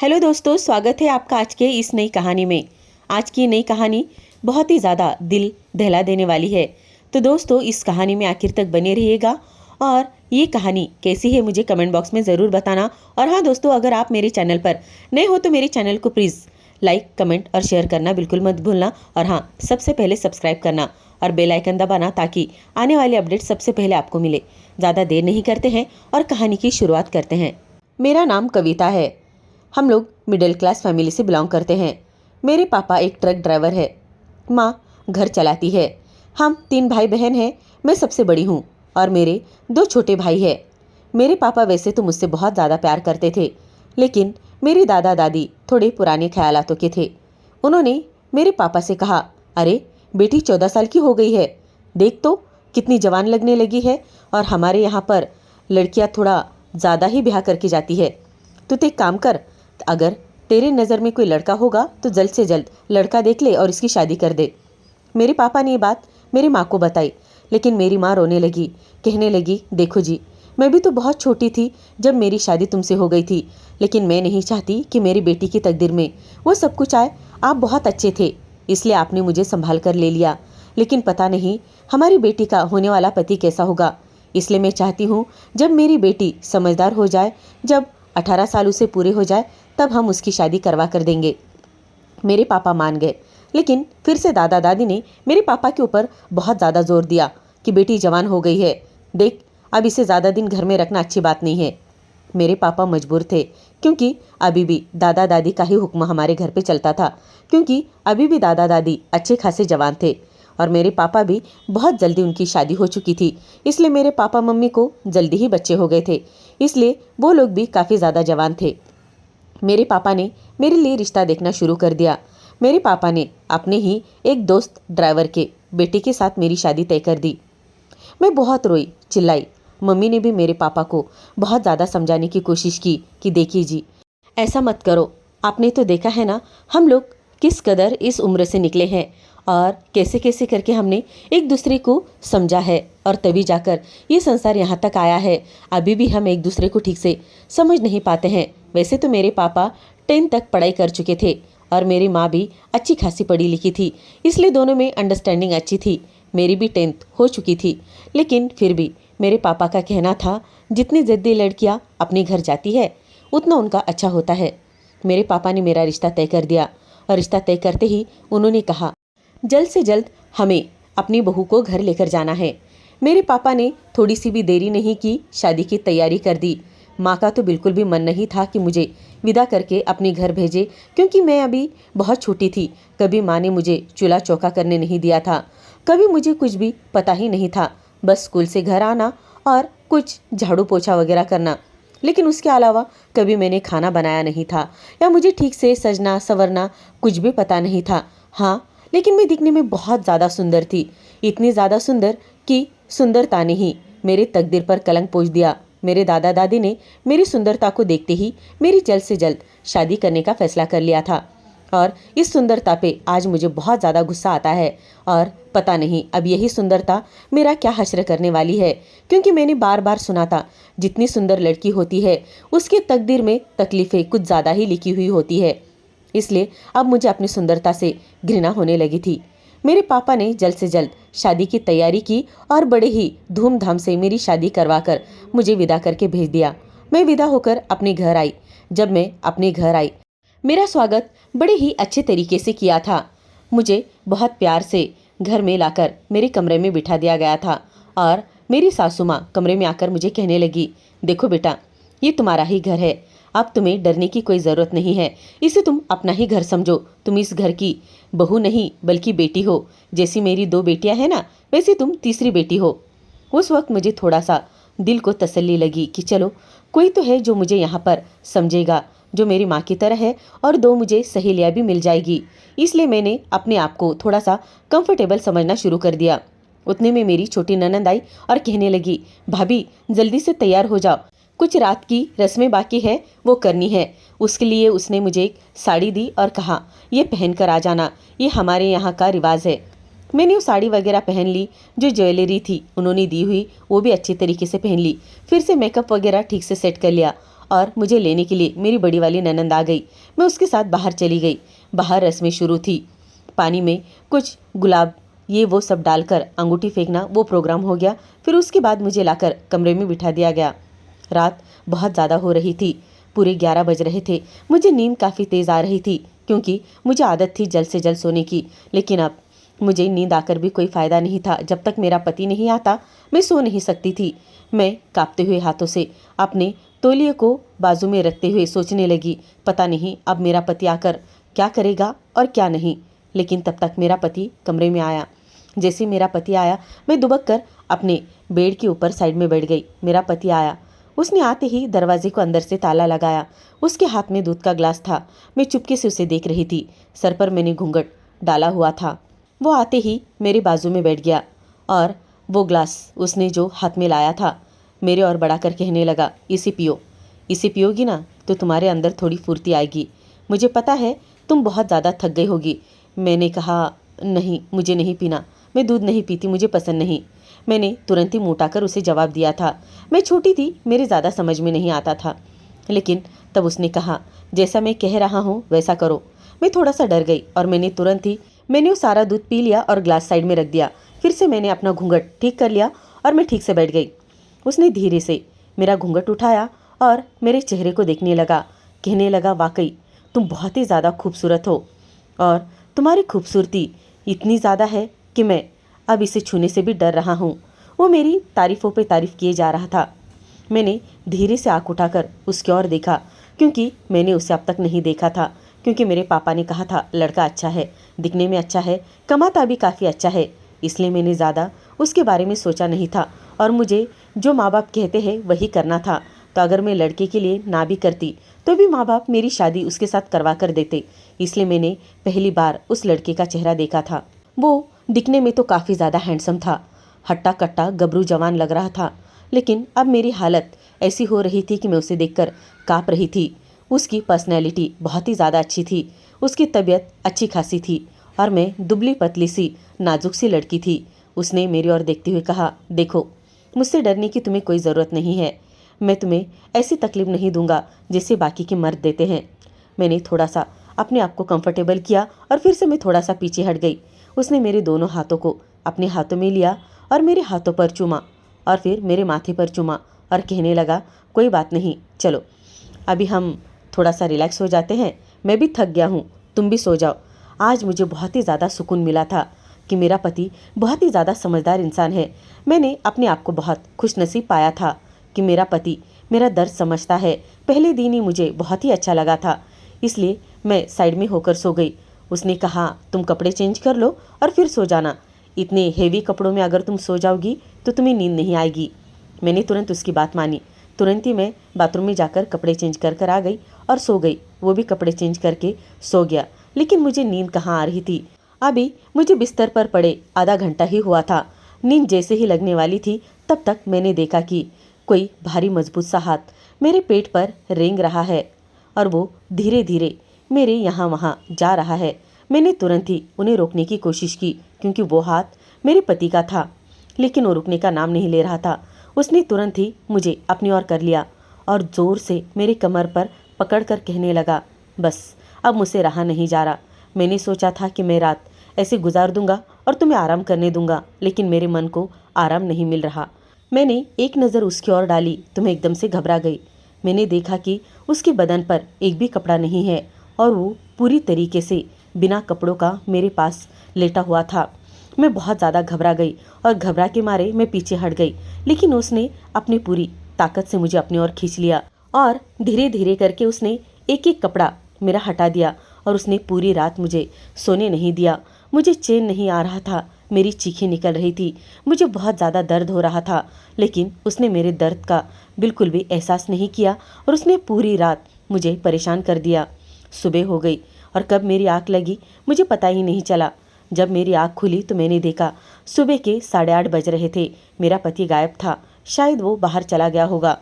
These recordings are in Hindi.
हेलो दोस्तों, स्वागत है आपका आज के इस नई कहानी में। आज की नई कहानी बहुत ही ज़्यादा दिल दहला देने वाली है। तो दोस्तों, इस कहानी में आखिर तक बने रहिएगा और ये कहानी कैसी है मुझे कमेंट बॉक्स में ज़रूर बताना। और हाँ दोस्तों, अगर आप मेरे चैनल पर नए हो तो मेरे चैनल को प्लीज़ लाइक, कमेंट और शेयर करना बिल्कुल मत भूलना। और हाँ, सबसे पहले सब्सक्राइब करना और बेल आइकन दबाना ताकि आने वाले अपडेट सबसे पहले आपको मिले। ज़्यादा देर नहीं करते हैं और कहानी की शुरुआत करते हैं। मेरा नाम कविता है। हम लोग मिडिल क्लास फैमिली से बिलोंग करते हैं। मेरे पापा एक ट्रक ड्राइवर है, माँ घर चलाती है। हम 3 भाई बहन हैं। मैं सबसे बड़ी हूँ और मेरे 2 छोटे भाई हैं। मेरे पापा वैसे तो मुझसे बहुत ज़्यादा प्यार करते थे, लेकिन मेरे दादा दादी थोड़े पुराने ख्यालातों के थे। उन्होंने मेरे पापा से कहा, अरे बेटी 14 साल की हो गई है, देख तो कितनी जवान लगने लगी है। और हमारे यहाँ पर लड़कियाँ थोड़ा ज़्यादा ही ब्याह करके जाती है। तू तो एक काम कर, अगर तेरे नज़र में कोई लड़का होगा तो जल्द से जल्द लड़का देख ले और इसकी शादी कर दे। मेरे पापा ने ये बात मेरी माँ को बताई, लेकिन मेरी माँ रोने लगी, कहने लगी, देखो जी, मैं भी तो बहुत छोटी थी जब मेरी शादी तुमसे हो गई थी, लेकिन मैं नहीं चाहती कि मेरी बेटी की तकदीर में वो सब कुछ आए। आप बहुत अच्छे थे, इसलिए आपने मुझे संभाल कर ले लिया, लेकिन पता नहीं हमारी बेटी का होने वाला पति कैसा होगा। इसलिए मैं चाहती हूँ जब मेरी बेटी समझदार हो जाए, जब 18 साल उसे पूरे हो जाए, तब हम उसकी शादी करवा कर देंगे। मेरे पापा मान गए, लेकिन फिर से दादा दादी ने मेरे पापा के ऊपर बहुत ज़्यादा जोर दिया कि बेटी जवान हो गई है, देख अब इसे ज़्यादा दिन घर में रखना अच्छी बात नहीं है। मेरे पापा मजबूर थे, क्योंकि अभी भी दादा दादी का ही हुक्म हमारे घर पे चलता था, क्योंकि अभी भी दादा दादी अच्छे खासे जवान थे और मेरे पापा भी बहुत जल्दी उनकी शादी हो चुकी थी। इसलिए मेरे पापा मम्मी को जल्दी ही बच्चे हो गए थे, इसलिए वो लोग भी काफ़ी ज़्यादा जवान थे। मेरे पापा ने मेरे लिए रिश्ता देखना शुरू कर दिया। मेरे पापा ने अपने ही एक दोस्त ड्राइवर के बेटे के साथ मेरी शादी तय कर दी। मैं बहुत रोई, चिल्लाई। मम्मी ने भी मेरे पापा को बहुत ज़्यादा समझाने की कोशिश की कि देखिए जी, ऐसा मत करो। आपने तो देखा है ना, हम लोग किस कदर इस उम्र से निकले हैं और कैसे कैसे करके हमने एक दूसरे को समझा है और तभी जाकर ये संसार यहाँ तक आया है। अभी भी हम एक दूसरे को ठीक से समझ नहीं पाते हैं। वैसे तो मेरे पापा 10 तक पढ़ाई कर चुके थे और मेरी माँ भी अच्छी खासी पढ़ी लिखी थी, इसलिए दोनों में अंडरस्टैंडिंग अच्छी थी। मेरी भी 10th हो चुकी थी, लेकिन फिर भी मेरे पापा का कहना था, जितनी ज़िद्दी लड़कियाँ अपने घर जाती है उतना उनका अच्छा होता है। मेरे पापा ने मेरा रिश्ता तय कर दिया और रिश्ता तय करते ही उन्होंने कहा, जल्द से जल्द हमें अपनी बहू को घर लेकर जाना है। मेरे पापा ने थोड़ी सी भी देरी नहीं की, शादी की तैयारी कर दी। माँ का तो बिल्कुल भी मन नहीं था कि मुझे विदा करके अपने घर भेजे, क्योंकि मैं अभी बहुत छोटी थी। कभी माँ ने मुझे चूल्हा चौका करने नहीं दिया था, कभी मुझे कुछ भी पता ही नहीं था, बस स्कूल से घर आना और कुछ झाड़ू पोछा वगैरह करना। लेकिन उसके अलावा कभी मैंने खाना बनाया नहीं था या मुझे ठीक से सजना संवरना कुछ भी पता नहीं था। हाँ, लेकिन मैं दिखने में बहुत ज़्यादा सुंदर थी, इतनी ज़्यादा सुंदर कि सुंदरता ने ही मेरे तकदीर पर कलंक पोंछ दिया। मेरे दादा दादी ने मेरी सुंदरता को देखते ही मेरी जल्द से जल्द शादी करने का फैसला कर लिया था और इस सुंदरता पे आज मुझे बहुत ज़्यादा गुस्सा आता है। और पता नहीं अब यही सुंदरता मेरा क्या हश्र करने वाली है, क्योंकि मैंने बार बार सुना था, जितनी सुंदर लड़की होती है उसके तकदीर में तकलीफ़ें कुछ ज़्यादा ही लिखी हुई होती है। इसलिए अब मुझे अपनी सुंदरता से घृणा होने लगी थी। मेरे पापा ने जल्द से जल्द शादी की तैयारी की और बड़े ही धूमधाम से मेरी शादी करवाकर मुझे विदा करके भेज दिया। मैं विदा होकर अपने घर आई। जब मैं अपने घर आई, मेरा स्वागत बड़े ही अच्छे तरीके से किया था। मुझे बहुत प्यार से घर में लाकर मेरे कमरे में बिठा दिया गया था और मेरी सासू माँ कमरे में आकर मुझे कहने लगी, देखो बेटा, ये तुम्हारा ही घर है, अब तुम्हें डरने की कोई ज़रूरत नहीं है, इसे तुम अपना ही घर समझो। तुम इस घर की बहू नहीं बल्कि बेटी हो। जैसी मेरी 2 बेटियां हैं ना, वैसे तुम तीसरी बेटी हो। उस वक्त मुझे थोड़ा सा दिल को तसल्ली लगी कि चलो कोई तो है जो मुझे यहाँ पर समझेगा, जो मेरी माँ की तरह है, और 2 मुझे सहेलियाँ भी मिल जाएगी। इसलिए मैंने अपने आप को थोड़ा सा कंफर्टेबल समझना शुरू कर दिया। उतने में मेरी छोटी ननंद आई और कहने लगी, भाभी जल्दी से तैयार हो जाओ, कुछ रात की रस्में बाकी है वो करनी है। उसके लिए उसने मुझे एक साड़ी दी और कहा, ये पहन कर आ जाना, ये हमारे यहाँ का रिवाज है। मैंने वो साड़ी वगैरह पहन ली, जो ज्वेलरी थी उन्होंने दी हुई वो भी अच्छी तरीके से पहन ली, फिर से मेकअप वगैरह ठीक से सेट कर लिया और मुझे लेने के लिए मेरी बड़ी वाली ननंद आ गई। मैं उसके साथ बाहर चली गई। बाहर रस्में शुरू थी। पानी में कुछ गुलाब ये वो सब डालकर अंगूठी फेंकना वो प्रोग्राम हो गया। फिर उसके बाद मुझे लाकर कमरे में बिठा दिया गया। रात बहुत ज़्यादा हो रही थी। पूरे 11 बज रहे थे। मुझे नींद काफ़ी तेज़ आ रही थी क्योंकि मुझे आदत थी जल्द से जल्द सोने की। लेकिन अब मुझे नींद आकर भी कोई फ़ायदा नहीं था। जब तक मेरा पति नहीं आता मैं सो नहीं सकती थी। मैं कांपते हुए हाथों से अपने तौलिए को बाजू में रखते हुए सोचने लगी, पता नहीं अब मेरा पति आकर क्या करेगा और क्या नहीं। लेकिन तब तक मेरा पति कमरे में आया। जैसे मेरा पति आया मैं दुबक कर अपने बेड के ऊपर साइड में बैठ गई। मेरा पति आया। उसने आते ही दरवाजे को अंदर से ताला लगाया। उसके हाथ में दूध का ग्लास था। मैं चुपके से उसे देख रही थी। सर पर मैंने घूंघट डाला हुआ था। वो आते ही मेरे बाजू में बैठ गया और वो ग्लास उसने जो हाथ में लाया था मेरे और बढ़ाकर कहने लगा, इसे पियो। इसे पियोगी ना तो तुम्हारे अंदर थोड़ी फुर्ती आएगी। मुझे पता है तुम बहुत ज़्यादा थक गई होगी। मैंने कहा, नहीं मुझे नहीं पीना, मैं दूध नहीं पीती, मुझे पसंद नहीं। मैंने तुरंत ही मुँह उठाकर उसे जवाब दिया था। मैं छोटी थी, मेरे ज़्यादा समझ में नहीं आता था। लेकिन तब उसने कहा, जैसा मैं कह रहा हूँ वैसा करो। मैं थोड़ा सा डर गई और मैंने वो सारा दूध पी लिया और ग्लास साइड में रख दिया। फिर से मैंने अपना घूंघट ठीक कर लिया और मैं ठीक से बैठ गई। उसने धीरे से मेरा घूंघट उठाया और मेरे चेहरे को देखने लगा। कहने लगा, वाकई तुम बहुत ही ज़्यादा खूबसूरत हो और तुम्हारी खूबसूरती इतनी ज़्यादा है कि मैं अब इसे छूने से भी डर रहा हूँ। वो मेरी तारीफ़ों पे तारीफ़ किए जा रहा था। मैंने धीरे से आँख उठाकर उसकी ओर देखा क्योंकि मैंने उसे अब तक नहीं देखा था। क्योंकि मेरे पापा ने कहा था लड़का अच्छा है, दिखने में अच्छा है, कमाता भी काफ़ी अच्छा है। इसलिए मैंने ज़्यादा उसके बारे में सोचा नहीं था और मुझे जो माँ बाप कहते हैं वही करना था। तो अगर मैं लड़के के लिए ना भी करती तो भी माँ बाप मेरी शादी उसके साथ करवा कर देते। इसलिए मैंने पहली बार उस लड़के का चेहरा देखा था। वो दिखने में तो काफ़ी ज़्यादा हैंडसम था। हट्टा कट्टा गबरू जवान लग रहा था। लेकिन अब मेरी हालत ऐसी हो रही थी कि मैं उसे देखकर काँप रही थी। उसकी पर्सनैलिटी बहुत ही ज़्यादा अच्छी थी। उसकी तबीयत अच्छी खासी थी और मैं दुबली पतली सी नाजुक सी लड़की थी। उसने मेरी ओर देखते हुए कहा, देखो मुझसे डरने की तुम्हें कोई ज़रूरत नहीं है। मैं तुम्हें ऐसी तकलीफ नहीं दूंगा जैसे बाकी के मर्द देते हैं। मैंने थोड़ा सा अपने आप को कंफर्टेबल किया और फिर से मैं थोड़ा सा पीछे हट गई। उसने मेरे दोनों हाथों को अपने हाथों में लिया और मेरे हाथों पर चूमा और फिर मेरे माथे पर चूमा और कहने लगा, कोई बात नहीं, चलो अभी हम थोड़ा सा रिलैक्स हो जाते हैं। मैं भी थक गया हूँ, तुम भी सो जाओ। आज मुझे बहुत ही ज़्यादा सुकून मिला था कि मेरा पति बहुत ही ज़्यादा समझदार इंसान है। मैंने अपने आप को बहुत खुशनसीब पाया था कि मेरा पति मेरा दर्द समझता है। पहले दिन ही मुझे बहुत ही अच्छा लगा था, इसलिए मैं साइड में होकर सो गई। उसने कहा, तुम कपड़े चेंज कर लो और फिर सो जाना। इतने हेवी कपड़ों में अगर तुम सो जाओगी तो तुम्हें नींद नहीं आएगी। मैंने तुरंत उसकी बात मानी। तुरंत ही मैं बाथरूम में जाकर कपड़े चेंज कर आ गई और सो गई। वो भी कपड़े चेंज करके सो गया। लेकिन मुझे नींद कहाँ आ रही थी। अभी मुझे बिस्तर पर पड़े आधा घंटा ही हुआ था। नींद जैसे ही लगने वाली थी तब तक मैंने देखा कि कोई भारी मजबूत सा हाथ मेरे पेट पर रेंग रहा है और वो धीरे धीरे मेरे यहाँ वहाँ जा रहा है। मैंने तुरंत ही उन्हें रोकने की कोशिश की क्योंकि वो हाथ मेरे पति का था, लेकिन वो रुकने का नाम नहीं ले रहा था। उसने तुरंत ही मुझे अपनी ओर कर लिया और ज़ोर से मेरी कमर पर पकड़कर कहने लगा, बस अब मुझसे रहा नहीं जा रहा। मैंने सोचा था कि मैं रात ऐसे गुजार दूंगा और तुम्हें आराम करने दूंगा, लेकिन मेरे मन को आराम नहीं मिल रहा। मैंने एक नज़र उसकी ओर डाली तो मैं एकदम से घबरा गई। मैंने देखा कि उसके बदन पर एक भी कपड़ा नहीं है और वो पूरी तरीके से बिना कपड़ों का मेरे पास लेटा हुआ था। मैं बहुत ज़्यादा घबरा गई और घबरा के मारे मैं पीछे हट गई। लेकिन उसने अपनी पूरी ताकत से मुझे अपनी ओर खींच लिया और धीरे धीरे करके उसने एक एक कपड़ा मेरा हटा दिया और उसने पूरी रात मुझे सोने नहीं दिया। मुझे चैन नहीं आ रहा था, मेरी चीखें निकल रही थी, मुझे बहुत ज़्यादा दर्द हो रहा था। लेकिन उसने मेरे दर्द का बिल्कुल भी एहसास नहीं किया और उसने पूरी रात मुझे परेशान कर दिया। सुबह हो गई और कब मेरी आँख लगी मुझे पता ही नहीं चला। जब मेरी आँख खुली तो मैंने देखा सुबह के 8:30 बज रहे थे। मेरा पति गायब था, शायद वो बाहर चला गया होगा।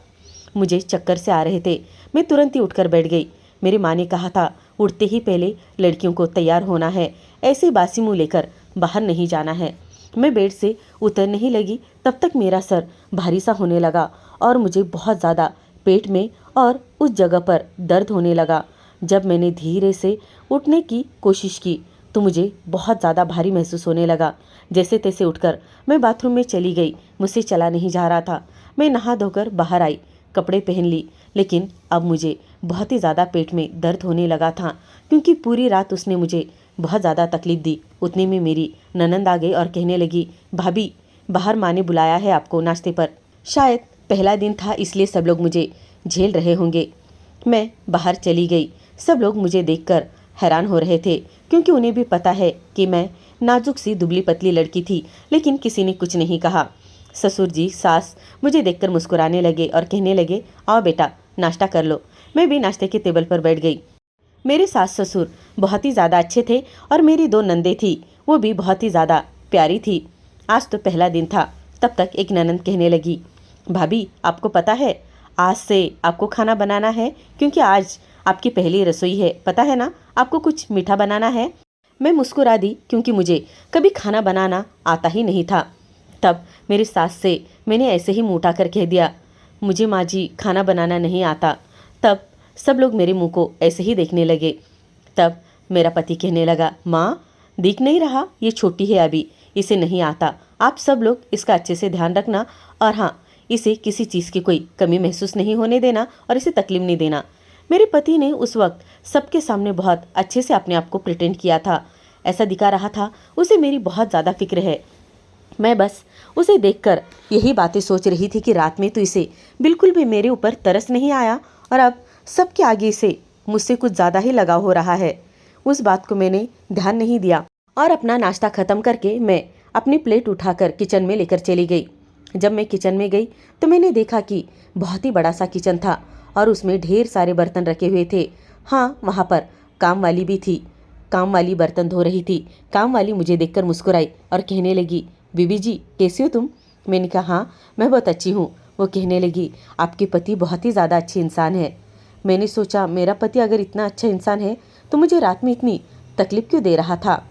मुझे चक्कर से आ रहे थे। मैं तुरंत ही उठकर बैठ गई। मेरी माँ ने कहा था उठते ही पहले लड़कियों को तैयार होना है, ऐसे बासी मुँह लेकर बाहर नहीं जाना है। मैं बेड से उतरने ही लगी तब तक मेरा सर भारी सा होने लगा और मुझे बहुत ज़्यादा पेट में और उस जगह पर दर्द होने लगा। जब मैंने धीरे से उठने की कोशिश की तो मुझे बहुत ज़्यादा भारी महसूस होने लगा। जैसे तैसे उठकर मैं बाथरूम में चली गई। मुझसे चला नहीं जा रहा था। मैं नहा धोकर बाहर आई, कपड़े पहन ली, लेकिन अब मुझे बहुत ही ज़्यादा पेट में दर्द होने लगा था, क्योंकि पूरी रात उसने मुझे बहुत ज़्यादा तकलीफ दी। उतने में मेरी ननंद आ गई और कहने लगी, भाभी, बाहर माँ ने बुलाया है आपको नाश्ते पर। शायद पहला दिन था इसलिए सब लोग मुझे झेल रहे होंगे। मैं बाहर चली गई। सब लोग मुझे देखकर हैरान हो रहे थे, क्योंकि उन्हें भी पता है कि मैं नाजुक सी दुबली पतली लड़की थी, लेकिन किसी ने कुछ नहीं कहा। ससुर जी, सास मुझे देखकर मुस्कुराने लगे और कहने लगे, आओ बेटा, नाश्ता कर लो। मैं भी नाश्ते के टेबल पर बैठ गई। मेरे सास ससुर बहुत ही ज़्यादा अच्छे थे और मेरी 2 नंदें थी, वो भी बहुत ही ज़्यादा प्यारी थी। आज तो पहला दिन था। तब तक एक ननंद कहने लगी, भाभी, आपको पता है आज से आपको खाना बनाना है, क्योंकि आज आपकी पहली रसोई है, पता है ना? आपको कुछ मीठा बनाना है। मैं मुस्कुरा दी, क्योंकि मुझे कभी खाना बनाना आता ही नहीं था। तब मेरी सास से मैंने ऐसे ही मुँह उठाकर कह दिया, मुझे माँ जी खाना बनाना नहीं आता। तब सब लोग मेरे मुंह को ऐसे ही देखने लगे। तब मेरा पति कहने लगा, माँ, दिख नहीं रहा, ये छोटी है अभी, इसे नहीं आता। आप सब लोग इसका अच्छे से ध्यान रखना, और हाँ, इसे किसी चीज़ की कोई कमी महसूस नहीं होने देना और इसे तकलीफ नहीं देना। मेरे पति ने उस वक्त सबके सामने बहुत अच्छे से अपने आप को प्रिटेंड किया था। ऐसा दिखा रहा था उसे मेरी बहुत ज़्यादा फिक्र है। मैं बस उसे देखकर यही बातें सोच रही थी कि रात में तो इसे बिल्कुल भी मेरे ऊपर तरस नहीं आया, और अब सबके आगे इसे मुझसे कुछ ज़्यादा ही लगाव हो रहा है। उस बात को मैंने ध्यान नहीं दिया और अपना नाश्ता ख़त्म करके मैं अपनी प्लेट उठाकर किचन में लेकर चली गई। जब मैं किचन में गई तो मैंने देखा कि बहुत ही बड़ा सा किचन था और उसमें ढेर सारे बर्तन रखे हुए थे। हाँ, वहाँ पर काम वाली भी थी। काम वाली बर्तन धो रही थी। काम वाली मुझे देखकर मुस्कुराई और कहने लगी, बीबी जी, कैसी हो तुम? मैंने कहा, हाँ, मैं बहुत अच्छी हूँ। वो कहने लगी, आपके पति बहुत ही ज़्यादा अच्छे इंसान है। मैंने सोचा, मेरा पति अगर इतना अच्छा इंसान है तो मुझे रात में इतनी तकलीफ क्यों दे रहा था?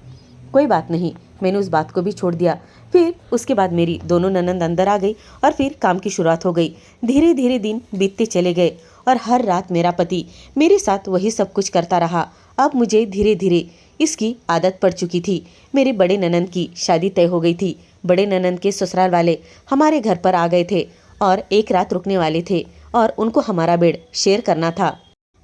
कोई बात नहीं, मैंने उस बात को भी छोड़ दिया। फिर उसके बाद मेरी दोनों ननंद अंदर आ गई और फिर काम की शुरुआत हो गई। धीरे धीरे दिन बीतते चले गए और हर रात मेरा पति मेरे साथ वही सब कुछ करता रहा। अब मुझे धीरे धीरे इसकी आदत पड़ चुकी थी। मेरे बड़े ननंद की शादी तय हो गई थी। बड़े ननंद के ससुराल वाले हमारे घर पर आ गए थे और एक रात रुकने वाले थे और उनको हमारा बेड शेयर करना था।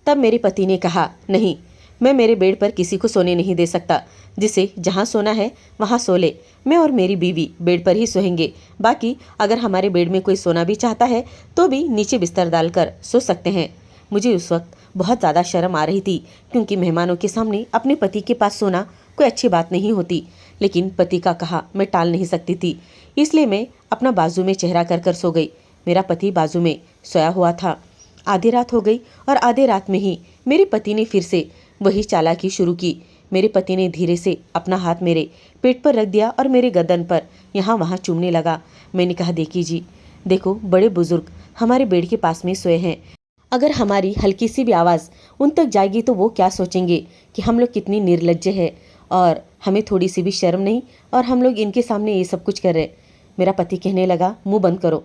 तब मेरे पति ने कहा, नहीं, मैं मेरे बेड पर किसी को सोने नहीं दे सकता। जिसे जहाँ सोना है वहाँ सो ले। मैं और मेरी बीवी बेड पर ही सोएंगे। बाकी अगर हमारे बेड में कोई सोना भी चाहता है तो भी नीचे बिस्तर डालकर सो सकते हैं। मुझे उस वक्त बहुत ज़्यादा शर्म आ रही थी, क्योंकि मेहमानों के सामने अपने पति के पास सोना कोई अच्छी बात नहीं होती। लेकिन पति का कहा मैं टाल नहीं सकती थी, इसलिए मैं अपना बाजू में चेहरा कर कर सो गई। मेरा पति बाजू में सोया हुआ था। आधी रात हो गई और आधे रात में ही मेरे पति ने फिर से वही चालाकी शुरू की। मेरे पति ने धीरे से अपना हाथ मेरे पेट पर रख दिया और मेरे गर्दन पर यहाँ वहाँ चूमने लगा। मैंने कहा, देखिए जी, देखो, बड़े बुजुर्ग हमारे बेड के पास में सोए हैं। अगर हमारी हल्की सी भी आवाज़ उन तक जाएगी तो वो क्या सोचेंगे कि हम लोग कितनी निर्लज्ज है, और हमें थोड़ी सी भी शर्म नहीं, और हम लोग इनके सामने ये सब कुछ कर रहे। मेरा पति कहने लगा, मुँह बंद करो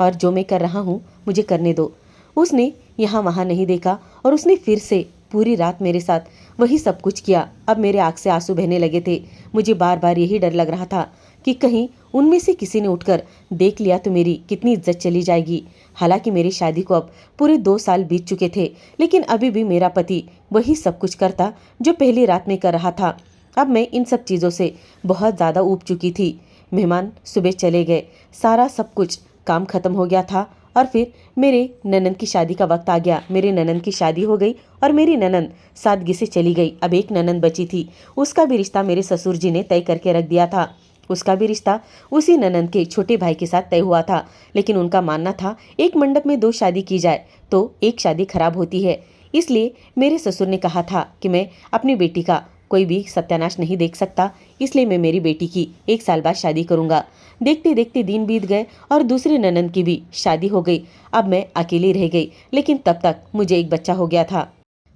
और जो मैं कर रहा हूँ मुझे करने दो। उसने यहाँ वहाँ नहीं देखा और उसने फिर से पूरी रात मेरे साथ वही सब कुछ किया। अब मेरे आँख से आंसू बहने लगे थे। मुझे बार बार यही डर लग रहा था कि कहीं उनमें से किसी ने उठकर देख लिया तो मेरी कितनी इज्जत चली जाएगी। हालांकि मेरी शादी को अब पूरे 2 साल बीत चुके थे, लेकिन अभी भी मेरा पति वही सब कुछ करता जो पहली रात में कर रहा था। अब मैं इन सब चीज़ों से बहुत ज़्यादा ऊब चुकी थी। मेहमान सुबह चले गए, सारा सब कुछ काम खत्म हो गया था और फिर मेरे ननंद की शादी का वक्त आ गया। मेरे ननंद की शादी हो गई और मेरी ननंद सादगी से चली गई। अब एक ननंद बची थी, उसका भी रिश्ता मेरे ससुर जी ने तय करके रख दिया था। उसका भी रिश्ता उसी ननंद के छोटे भाई के साथ तय हुआ था, लेकिन उनका मानना था एक मंडप में 2 शादी की जाए तो एक शादी खराब होती है। इसलिए मेरे ससुर ने कहा था कि मैं अपनी बेटी का कोई भी सत्यानाश नहीं देख सकता, इसलिए मैं मेरी बेटी की 1 साल बाद शादी करूंगा। देखते देखते दिन बीत गए और दूसरी ननंद की भी शादी हो गई। अब मैं अकेली रह गई, लेकिन तब तक मुझे एक बच्चा हो गया था।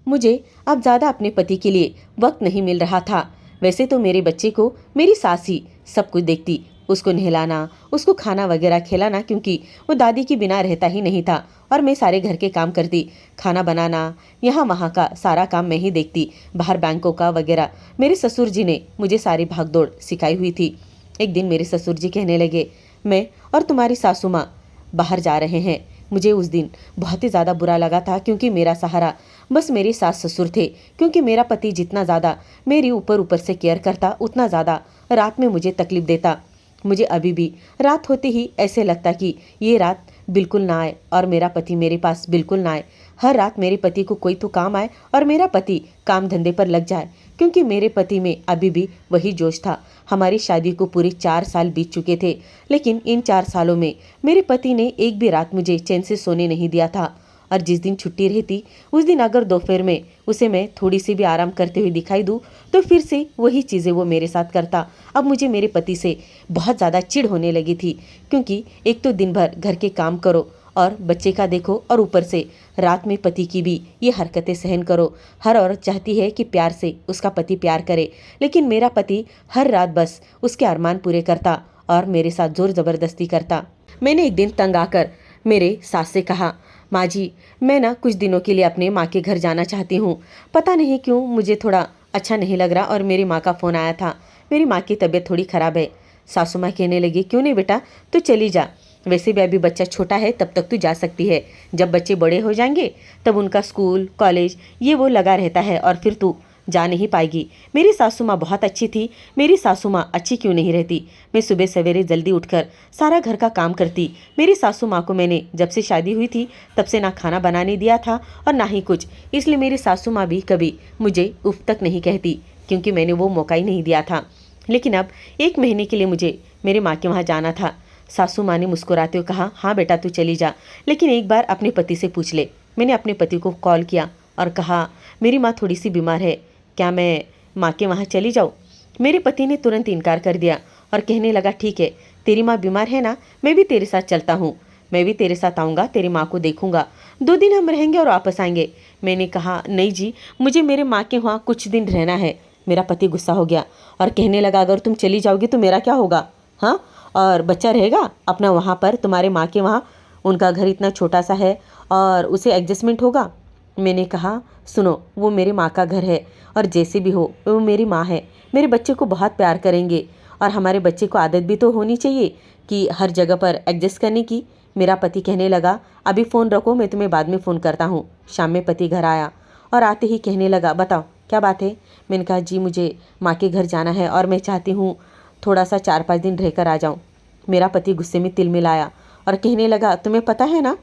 मुझे अब ज़्यादा अपने पति के लिए वक्त नहीं मिल रहा था। वैसे तो मेरे बच्चे को मेरी सास ही सब कुछ देखती, उसको नहलाना, उसको खाना वगैरह खिलाना, क्योंकि वो दादी के बिना रहता ही नहीं था और मैं सारे घर के काम करती। खाना बनाना, यहाँ वहाँ का सारा काम मैं ही देखती, बाहर बैंकों का वगैरह। मेरे ससुर जी ने मुझे सारी भागदौड़ सिखाई हुई थी। एक दिन मेरे ससुर जी कहने लगे, मैं और तुम्हारी सासू माँ बाहर जा रहे हैं। मुझे उस दिन बहुत ही ज़्यादा बुरा लगा था, क्योंकि मेरा सहारा बस मेरे सास ससुर थे। क्योंकि मेरा पति जितना ज़्यादा मेरी ऊपर ऊपर से केयर करता, उतना ज़्यादा रात में मुझे तकलीफ देता। मुझे अभी भी रात होते ही ऐसे लगता कि ये रात बिल्कुल ना आए और मेरा पति मेरे पास बिल्कुल ना आए। हर रात मेरे पति को कोई तो काम आए और मेरा पति काम धंधे पर लग जाए, क्योंकि मेरे पति में अभी भी वही जोश था। हमारी शादी को पूरे 4 साल बीत चुके थे, लेकिन इन 4 सालों में मेरे पति ने एक भी रात मुझे चैन से सोने नहीं दिया था। और जिस दिन छुट्टी रहती, उस दिन अगर दोपहर में उसे मैं थोड़ी सी भी आराम करते हुए दिखाई दूँ तो फिर से वही चीज़ें वो मेरे साथ करता। अब मुझे मेरे पति से बहुत ज़्यादा चिढ़ होने लगी थी, क्योंकि एक तो दिन भर घर के काम करो और बच्चे का देखो, और ऊपर से रात में पति की भी ये हरकतें सहन करो। हर औरत चाहती है कि प्यार से उसका पति प्यार करे, लेकिन मेरा पति हर रात बस उसके अरमान पूरे करता और मेरे साथ जोर ज़बरदस्ती करता। मैंने एक दिन तंग आकर मेरे सास से कहा, माँ जी, मैं ना कुछ दिनों के लिए अपने माँ के घर जाना चाहती हूँ। पता नहीं क्यों मुझे थोड़ा अच्छा नहीं लग रहा और मेरी माँ का फ़ोन आया था। मेरी माँ की तबीयत थोड़ी ख़राब है। सासू माँ कहने लगी, क्यों नहीं बेटा, तू चली जा। वैसे भी अभी बच्चा छोटा है, तब तक तू जा सकती है। जब बच्चे बड़े हो जाएंगे तब उनका स्कूल कॉलेज ये वो लगा रहता है और फिर तू जा नहीं पाएगी। मेरी सासू माँ बहुत अच्छी थी। मेरी सासू माँ अच्छी क्यों नहीं रहती? मैं सुबह सवेरे जल्दी उठकर सारा घर का काम करती। मेरी सासू माँ को मैंने जब से शादी हुई थी तब से ना खाना बनाने दिया था और ना ही कुछ, इसलिए मेरी सासू माँ भी कभी मुझे उफ तक नहीं कहती, क्योंकि मैंने वो मौका ही नहीं दिया था। लेकिन अब 1 महीने के लिए मुझे मेरे माँ के वहाँ जाना था। सासू माँ ने मुस्कुराते हुए कहा, हाँ बेटा तू चली जा, लेकिन एक बार अपने पति से पूछ ले। मैंने अपने पति को कॉल किया और कहा, मेरी माँ थोड़ी सी बीमार है, क्या मैं माँ के वहाँ चली जाऊँ? मेरे पति ने तुरंत इनकार कर दिया और कहने लगा, ठीक है, तेरी माँ बीमार है ना, मैं भी तेरे साथ चलता हूँ। मैं भी तेरे साथ आऊँगा, तेरी माँ को देखूँगा, 2 दिन हम रहेंगे और वापस आएंगे। मैंने कहा, नहीं जी, मुझे मेरे माँ के वहाँ कुछ दिन रहना है। मेरा पति गुस्सा हो गया और कहने लगा, अगर तुम चली जाओगी तो मेरा क्या होगा? हाँ, और बच्चा रहेगा अपना वहाँ पर तुम्हारे माँ के वहाँ? उनका घर इतना छोटा सा है और उसे एडजस्टमेंट होगा। मैंने कहा, सुनो, वो मेरी माँ का घर है और जैसे भी हो वो मेरी माँ है। मेरे बच्चे को बहुत प्यार करेंगे और हमारे बच्चे को आदत भी तो होनी चाहिए कि हर जगह पर एडजस्ट करने की। मेरा पति कहने लगा, अभी फ़ोन रखो, मैं तुम्हें बाद में फ़ोन करता हूँ। शाम में पति घर आया और आते ही कहने लगा, बताओ क्या बात है? मैंने कहा, जी मुझे माँ के घर जाना है और मैं चाहती हूँ थोड़ा सा 4-5 दिन रहकर आ जाऊँ। मेरा पति गुस्से में तिल मिलाया और कहने लगा, तुम्हें पता है ना?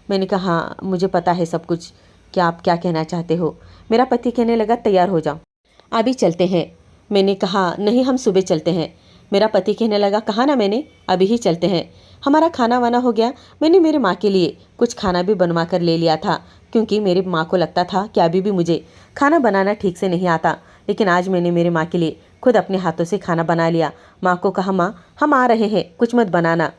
मैंने कहा, हाँ मुझे पता है सब कुछ, क्या आप क्या कहना चाहते हो? मेरा पति कहने लगा, तैयार हो जाओ, अभी चलते हैं। मैंने कहा, नहीं हम सुबह चलते हैं। मेरा पति कहने लगा, कहा ना मैंने, अभी ही चलते हैं। हमारा खाना वाना हो गया। मैंने मेरे माँ के लिए कुछ खाना भी बनवा कर ले लिया था, क्योंकि मेरी माँ को लगता था कि अभी भी मुझे खाना बनाना ठीक से नहीं आता। लेकिन आज मैंने मेरे माँ के लिए खुद अपने हाथों से खाना बना लिया। माँ को कहा, माँ हम आ रहे हैं, कुछ मत बनाना।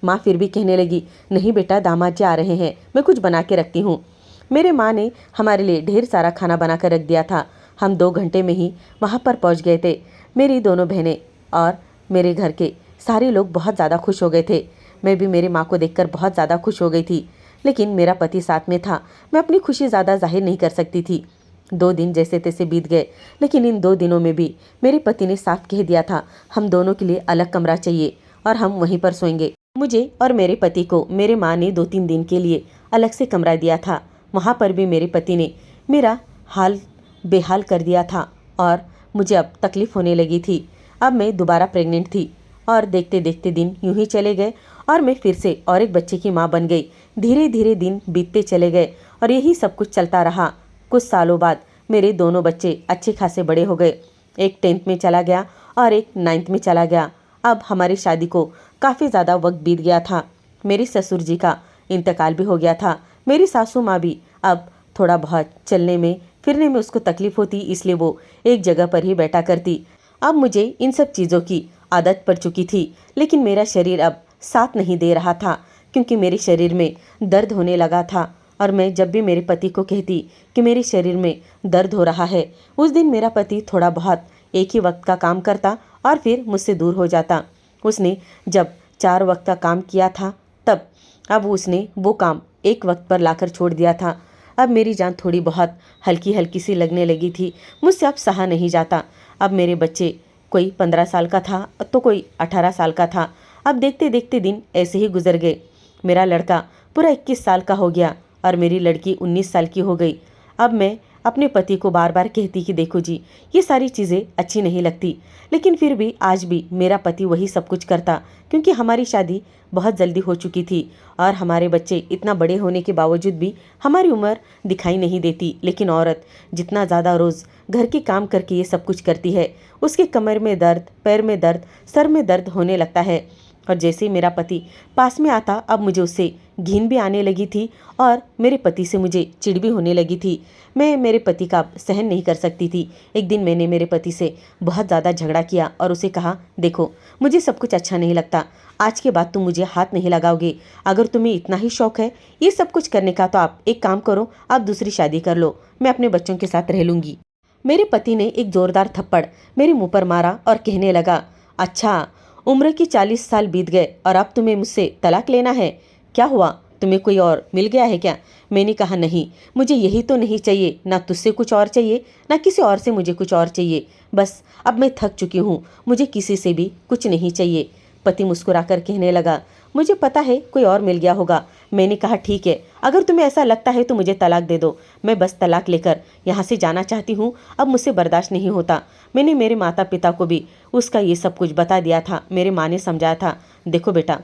माँ फिर भी कहने लगी, नहीं बेटा, दामाद जी आ रहे हैं, मैं कुछ बना के रखती हूँ। मेरे माँ ने हमारे लिए ढेर सारा खाना बना कर रख दिया था। हम 2 घंटे में ही वहाँ पर पहुँच गए थे। मेरी दोनों बहनें और मेरे घर के सारे लोग बहुत ज़्यादा खुश हो गए थे। मैं भी मेरी माँ को देखकर बहुत ज़्यादा खुश हो गई थी, लेकिन मेरा पति साथ में था। मैं अपनी खुशी ज़्यादा जाहिर नहीं कर सकती थी। 2 दिन जैसे तैसे बीत गए, लेकिन इन 2 दिनों में भी मेरे पति ने साफ कह दिया था, हम दोनों के लिए अलग कमरा चाहिए और हम वहीं पर सोएंगे। मुझे और मेरे पति को मेरे माँ ने 2-3 दिन के लिए अलग से कमरा दिया था। वहाँ पर भी मेरे पति ने मेरा हाल बेहाल कर दिया था और मुझे अब तकलीफ़ होने लगी थी। अब मैं दोबारा प्रेग्नेंट थी और देखते देखते दिन यूं ही चले गए और मैं फिर से और एक बच्चे की माँ बन गई। धीरे धीरे दिन बीतते चले गए और यही सब कुछ चलता रहा। कुछ सालों बाद मेरे दोनों बच्चे अच्छे खासे बड़े हो गए। एक 10th में चला गया और एक 9th में चला गया। अब हमारी शादी को काफ़ी ज़्यादा वक्त बीत गया था। मेरे ससुर जी का इंतकाल भी हो गया था। मेरी सासू माँ भी अब थोड़ा बहुत चलने में फिरने में उसको तकलीफ़ होती, इसलिए वो एक जगह पर ही बैठा करती। अब मुझे इन सब चीज़ों की आदत पड़ चुकी थी, लेकिन मेरा शरीर अब साथ नहीं दे रहा था, क्योंकि मेरे शरीर में दर्द होने लगा था। और मैं जब भी मेरे पति को कहती कि मेरे शरीर में दर्द हो रहा है, उस दिन मेरा पति थोड़ा बहुत एक ही वक्त का काम करता और फिर मुझसे दूर हो जाता। उसने जब 4 वक्त का काम किया था तब, अब उसने वो काम 1 वक्त पर लाकर छोड़ दिया था। अब मेरी जान थोड़ी बहुत हल्की हल्की सी लगने लगी थी। मुझसे अब सहा नहीं जाता। अब मेरे बच्चे, कोई 15 साल का था तो कोई 18 साल का था। अब देखते देखते दिन ऐसे ही गुजर गए। मेरा लड़का पूरा 21 साल का हो गया और मेरी लड़की 19 साल की हो गई। अब मैं अपने पति को बार बार कहती कि देखो जी, ये सारी चीज़ें अच्छी नहीं लगती, लेकिन फिर भी आज भी मेरा पति वही सब कुछ करता, क्योंकि हमारी शादी बहुत जल्दी हो चुकी थी और हमारे बच्चे इतना बड़े होने के बावजूद भी हमारी उम्र दिखाई नहीं देती। लेकिन औरत जितना ज़्यादा रोज़ घर के काम करके ये सब कुछ करती है, उसके कमर में दर्द, पैर में दर्द, सर में दर्द होने लगता है। और जैसे ही मेरा पति पास में आता, अब मुझे उससे घिन भी आने लगी थी और मेरे पति से मुझे चिढ़ भी होने लगी थी। मैं मेरे पति का सहन नहीं कर सकती थी। एक दिन मैंने मेरे पति से बहुत ज़्यादा झगड़ा किया और उसे कहा, देखो मुझे सब कुछ अच्छा नहीं लगता, आज के बाद तुम मुझे हाथ नहीं लगाओगे। अगर तुम्हें इतना ही शौक है ये सब कुछ करने का तो आप एक काम करो, आप दूसरी शादी कर लो, मैं अपने बच्चों के साथ रह लूँगी। मेरे पति ने एक जोरदार थप्पड़ मेरे मुंह पर मारा और कहने लगा, अच्छा, उम्र की 40 साल बीत गए और अब तुम्हें मुझसे तलाक लेना है? क्या हुआ, तुम्हें कोई और मिल गया है क्या? मैंने कहा, नहीं, मुझे यही तो नहीं चाहिए, ना तुझसे कुछ और चाहिए ना किसी और से मुझे कुछ और चाहिए। बस अब मैं थक चुकी हूँ, मुझे किसी से भी कुछ नहीं चाहिए। पति मुस्कुराकर कहने लगा, मुझे पता है कोई और मिल गया होगा। मैंने कहा, ठीक है, अगर तुम्हें ऐसा लगता है तो मुझे तलाक दे दो, मैं बस तलाक लेकर यहाँ से जाना चाहती हूँ, अब मुझसे बर्दाश्त नहीं होता। मैंने मेरे माता पिता को भी उसका ये सब कुछ बता दिया था। मेरे माँ ने समझाया था, देखो बेटा,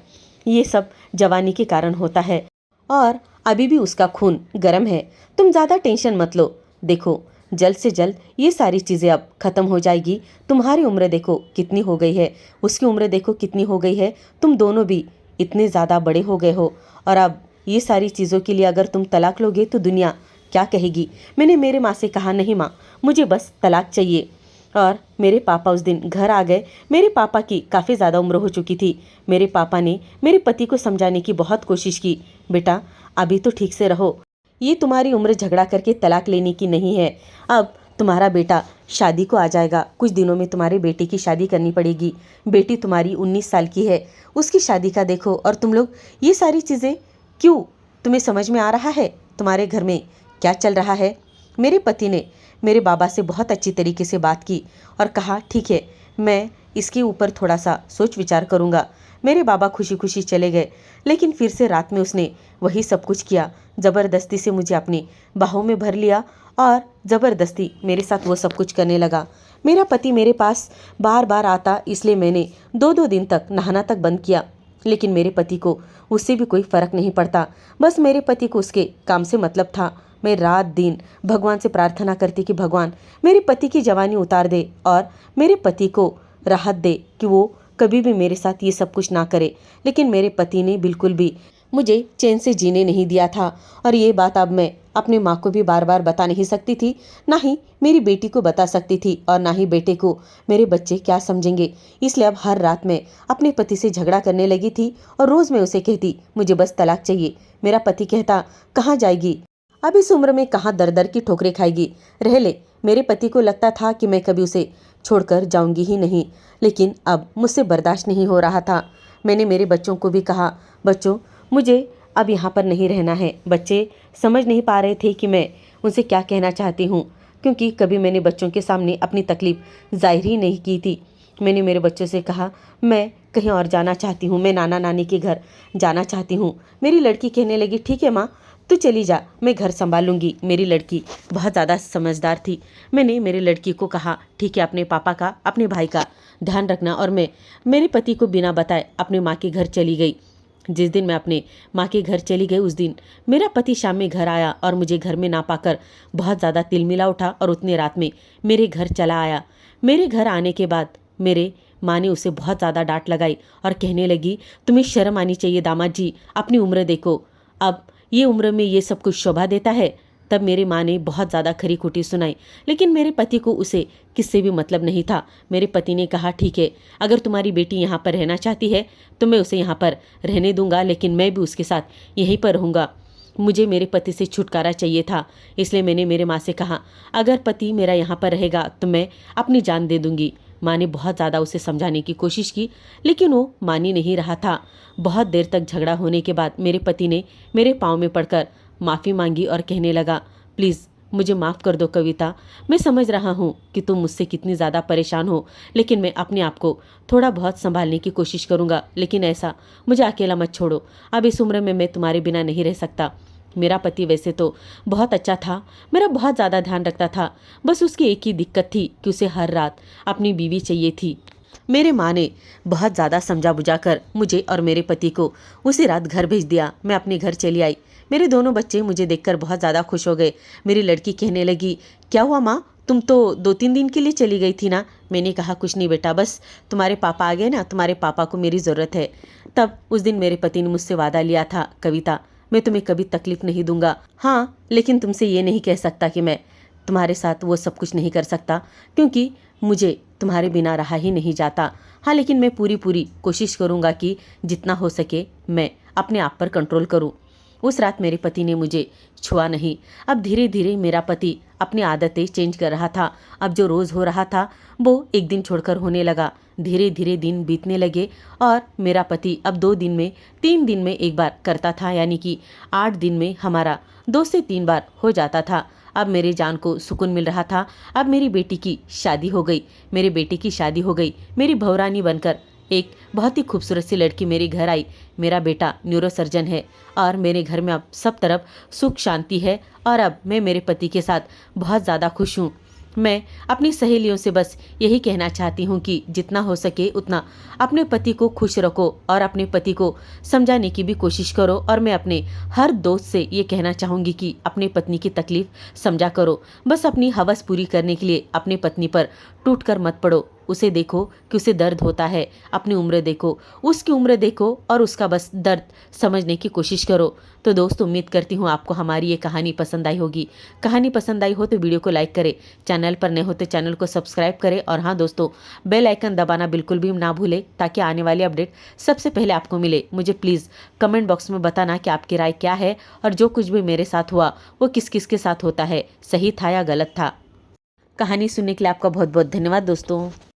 ये सब जवानी के कारण होता है और अभी भी उसका खून गर्म है, तुम ज़्यादा टेंशन मत लो। देखो, जल्द से जल्द ये सारी चीज़ें अब ख़त्म हो जाएगी। तुम्हारी उम्र देखो कितनी हो गई है, उसकी उम्र देखो कितनी हो गई है, तुम दोनों भी इतने ज़्यादा बड़े हो गए हो और अब ये सारी चीज़ों के लिए अगर तुम तलाक लोगे तो दुनिया क्या कहेगी। मैंने मेरे माँ से कहा, नहीं माँ, मुझे बस तलाक चाहिए। और मेरे पापा उस दिन घर आ गए। मेरे पापा की काफ़ी ज़्यादा उम्र हो चुकी थी। मेरे पापा ने मेरे पति को समझाने की बहुत कोशिश की, बेटा अभी तो ठीक से रहो, ये तुम्हारी उम्र झगड़ा करके तलाक लेने की नहीं है। अब तुम्हारा बेटा शादी को आ जाएगा, कुछ दिनों में तुम्हारे बेटे की शादी करनी पड़ेगी। बेटी तुम्हारी 19 साल की है, उसकी शादी का देखो। और तुम लोग ये सारी चीज़ें क्यों, तुम्हें समझ में आ रहा है तुम्हारे घर में क्या चल रहा है? मेरे पति ने मेरे बाबा से बहुत अच्छी तरीके से बात की और कहा, ठीक है, मैं इसके ऊपर थोड़ा सा सोच विचार करूँगा। मेरे बाबा खुशी खुशी चले गए, लेकिन फिर से रात में उसने वही सब कुछ किया। ज़बरदस्ती से मुझे अपनी बाहों में भर लिया और ज़बरदस्ती मेरे साथ वो सब कुछ करने लगा। मेरा पति मेरे पास बार बार आता, इसलिए मैंने 2-2 दिन तक नहाना तक बंद किया। लेकिन मेरे पति को उससे भी कोई फ़र्क नहीं पड़ता। बस मेरे पति को उसके काम से मतलब था। मैं रात दिन भगवान से प्रार्थना करती कि भगवान मेरे पति की जवानी उतार दे और मेरे पति को राहत दे कि वो कभी भी मेरे साथ ये सब कुछ ना करे। लेकिन मेरे पति ने बिल्कुल भी मुझे चैन से जीने नहीं दिया था। और ये बात अब मैं अपनी माँ को भी बार बार बता नहीं सकती थी, ना ही मेरी बेटी को बता सकती थी और ना ही बेटे को। मेरे बच्चे क्या समझेंगे, इसलिए अब हर रात मैं अपने पति से झगड़ा करने लगी थी और रोज़ मैं उसे कहती, मुझे बस तलाक चाहिए। मेरा पति कहता, कहाँ जाएगी, अब इस उम्र में कहाँ दर दर की ठोकरें खाएगी, रह ले। मेरे पति को लगता था कि मैं कभी उसे छोड़कर जाऊंगी ही नहीं, लेकिन अब मुझसे बर्दाश्त नहीं हो रहा था। मैंने मेरे बच्चों को भी कहा, बच्चों मुझे अब यहाँ पर नहीं रहना है। बच्चे समझ नहीं पा रहे थे कि मैं उनसे क्या कहना चाहती हूँ, क्योंकि कभी मैंने बच्चों के सामने अपनी तकलीफ़ जाहिर ही नहीं की थी। मैंने मेरे बच्चों से कहा, मैं कहीं और जाना चाहती हूँ, मैं नाना नानी के घर जाना चाहती हूँ। मेरी लड़की कहने लगी, ठीक है माँ, तू चली जा, मैं घर संभाल लूँगी। मेरी लड़की बहुत ज़्यादा समझदार थी। मैंने मेरी लड़की को कहा, ठीक है, अपने पापा का, अपने भाई का ध्यान रखना। और मैं मेरे पति को बिना बताए अपने माँ के घर चली गई। जिस दिन मैं अपने माँ के घर चली गई, उस दिन मेरा पति शाम में घर आया और मुझे घर में ना पाकर बहुत ज़्यादा तिलमिला उठा और उतने रात में मेरे घर चला आया। मेरे घर आने के बाद मेरे माँ ने उसे बहुत ज़्यादा डांट लगाई और कहने लगी, तुम्हें शर्म आनी चाहिए दामाद जी, अपनी उम्र देखो, अब ये उम्र में ये सब कुछ शोभा देता है। तब मेरी माँ ने बहुत ज़्यादा खरी खोटी सुनाई, लेकिन मेरे पति को उसे किससे भी मतलब नहीं था। मेरे पति ने कहा, ठीक है, अगर तुम्हारी बेटी यहाँ पर रहना चाहती है तो मैं उसे यहाँ पर रहने दूंगा, लेकिन मैं भी उसके साथ यहीं पर रहूँगा। मुझे मेरे पति से छुटकारा चाहिए था, इसलिए मैंने मेरे माँ से कहा, अगर पति मेरा यहाँ पर रहेगा तो मैं अपनी जान दे दूँगी। माँ ने बहुत ज़्यादा उसे समझाने की कोशिश की, लेकिन वो मान ही नहीं रहा था। बहुत देर तक झगड़ा होने के बाद मेरे पति ने मेरे पाँव में पड़कर माफ़ी मांगी और कहने लगा, प्लीज़ मुझे माफ़ कर दो कविता। मैं समझ रहा हूँ कि तुम मुझसे कितनी ज़्यादा परेशान हो, लेकिन मैं अपने आप को थोड़ा बहुत संभालने की कोशिश करूँगा, लेकिन ऐसा मुझे अकेला मत छोड़ो। अब इस उम्र में मैं तुम्हारे बिना नहीं रह सकता। मेरा पति वैसे तो बहुत अच्छा था, मेरा बहुत ज़्यादा ध्यान रखता था, बस उसकी एक ही दिक्कत थी कि उसे हर रात अपनी बीवी चाहिए थी। मेरे माँ ने बहुत ज़्यादा समझा बुझाकर मुझे और मेरे पति को उसी रात घर भेज दिया। मैं अपने घर चली आई। मेरे दोनों बच्चे मुझे देखकर बहुत ज़्यादा खुश हो गए। मेरी लड़की कहने लगी, क्या हुआ माँ, तुम तो 2-3 दिन के लिए चली गई थी ना। मैंने कहा, कुछ नहीं बेटा, बस तुम्हारे पापा आ गए ना, तुम्हारे पापा को मेरी ज़रूरत है। तब उस दिन मेरे पति ने मुझसे वादा लिया था, कविता मैं तुम्हें कभी तकलीफ नहीं दूंगा। हाँ, लेकिन तुमसे ये नहीं कह सकता कि मैं तुम्हारे साथ वो सब कुछ नहीं कर सकता, क्योंकि मुझे तुम्हारे बिना रहा ही नहीं जाता। हाँ, लेकिन मैं पूरी कोशिश करूँगा कि जितना हो सके मैं अपने आप पर कंट्रोल करूँ। उस रात मेरे पति ने मुझे छुआ नहीं। अब धीरे धीरे मेरा पति अपनी आदतें चेंज कर रहा था। अब जो रोज़ हो रहा था वो एक दिन छोड़कर होने लगा। धीरे धीरे दिन बीतने लगे और मेरा पति अब 2 दिन में 3 दिन में एक बार करता था, यानी कि 8 दिन में हमारा 2 से 3 बार हो जाता था। अब मेरे जान को सुकून मिल रहा था। अब मेरी बेटी की शादी हो गई। मेरे बेटे की शादी हो गई। मेरी बहुरानी बनकर एक बहुत ही खूबसूरत सी लड़की मेरे घर आई। मेरा बेटा न्यूरोसर्जन है और मेरे घर में अब सब तरफ सुख शांति है और अब मैं मेरे पति के साथ बहुत ज़्यादा खुश हूँ। मैं अपनी सहेलियों से बस यही कहना चाहती हूँ कि जितना हो सके उतना अपने पति को खुश रखो और अपने पति को समझाने की भी कोशिश करो। और मैं अपने हर दोस्त से ये कहना चाहूँगी कि अपनी पत्नी की तकलीफ़ समझा करो। बस अपनी हवस पूरी करने के लिए अपनी पत्नी पर टूट कर मत पड़ो। उसे देखो कि उसे दर्द होता है, अपनी उम्र देखो, उसकी उम्र देखो और उसका बस दर्द समझने की कोशिश करो। तो दोस्तों, उम्मीद करती हूँ आपको हमारी ये कहानी पसंद आई होगी। कहानी पसंद आई हो तो वीडियो को लाइक करें, चैनल पर नए हो तो चैनल को सब्सक्राइब करें और हाँ दोस्तों, बेल आइकन दबाना बिल्कुल भी ना भूलें ताकि आने वाली अपडेट सबसे पहले आपको मिले। मुझे प्लीज़ कमेंट बॉक्स में बताना कि आपकी राय क्या है और जो कुछ भी मेरे साथ हुआ वो किस किस के साथ होता है, सही था या गलत था। कहानी सुनने के लिए आपका बहुत बहुत धन्यवाद दोस्तों।